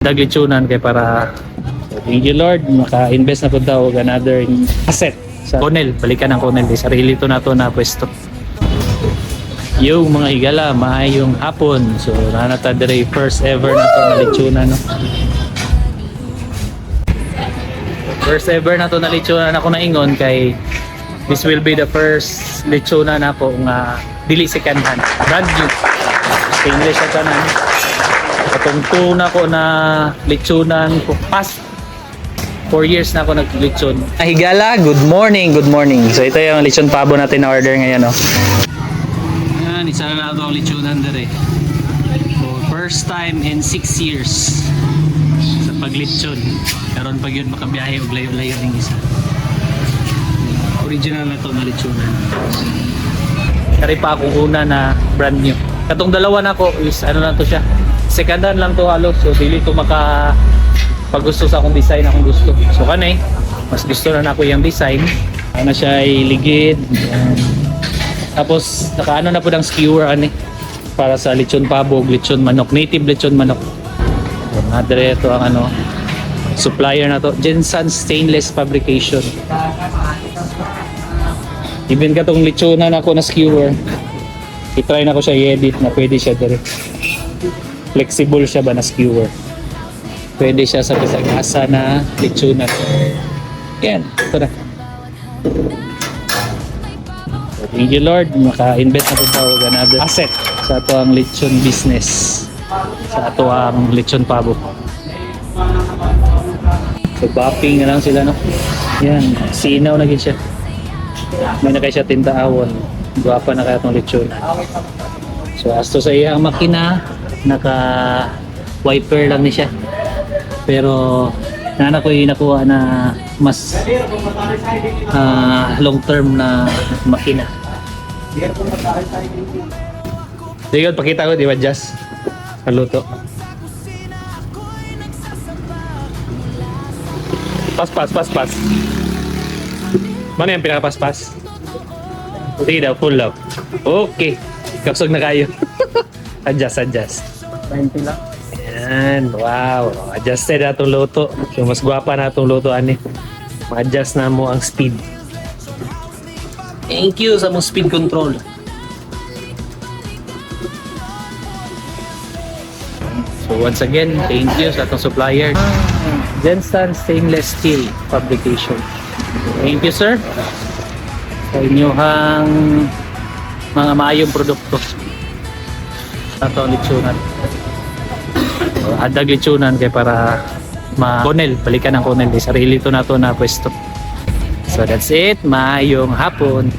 Daglitsunan kay para thank you Lord, maka-invest na po daw og another asset sa Conel. Balikan ng Conel, sarili to na to na pwesto. Yung mga higala, maayong hapon. So nanata dire first ever na to na litsunan, no? First ever na to na litsunan ako naingon kay this will be the first litsunan na po nga dili second hand. Brand new. English at tanan. Atong tuna ko na litsunan ko past 4 years na ako naglitson. Higala, good morning, good morning. So ito yung lechon pabo natin na order ngayon, no. Yan, isa na ito ang litsunan dire. So first time in 6 years sa paglitson. Karon pag yun makabiyahe og layo-layo ning isa. Original na to na litsunan. Kari pa akong una na brand new. Katong dalawa na ko is ano lang to siya. Second hand lang to halos. So dili to maka pag gusto sa akong design akong gusto. So kanay, mas gusto na ako yung design. Ano siya ay ligid. Tapos nakaano na po ng skewer ani para sa lechon pabo, lechon manok, native lechon manok. So, madre ito ang ano supplier na to, Jensen Stainless Fabrication. Even katong lechonan ako na skewer, i-try na ko siya i-edit na pwede siya dire. Flexible siya ba na skewer. Pwede siya sa pisag-asa na lechonan. Yan, ito na. Thank you Lord, maka-invest na po tayo another asset sa ito ang lechon business. Sa ito ang lechon pabo. So bopping na lang sila, no? Yan, sinaw na siya. May na kayo siya tintaawon. Guwapa na kaya itong lechon. So as to sa iyang makina, naka-wiper lang ni siya. Pero nana ko yung nakuha na mas long term na makina. Sige, pakita ko, di ba, Jazz? Kaluto. Pas. Mana yung pinaka-pas? Sige daw, full daw. Okay. Kapsog na kayo. Adjust. 20 lang. Yan, wow. Adjusted na itong luto. So, mas gwapa na itong luto, ani. Ma-adjust na mo ang speed. Thank you sa mong speed control. So, once again, thank you sa itong supplier. Jensen Stainless Steel Fabrication. Thank you, sir. Sa inyong mga maayong produkto. Sa itong litsunan. Adag litsunan kay para Conel, balikan ng Conel, sarili to na to na pwesto. So that's it, maayong hapon.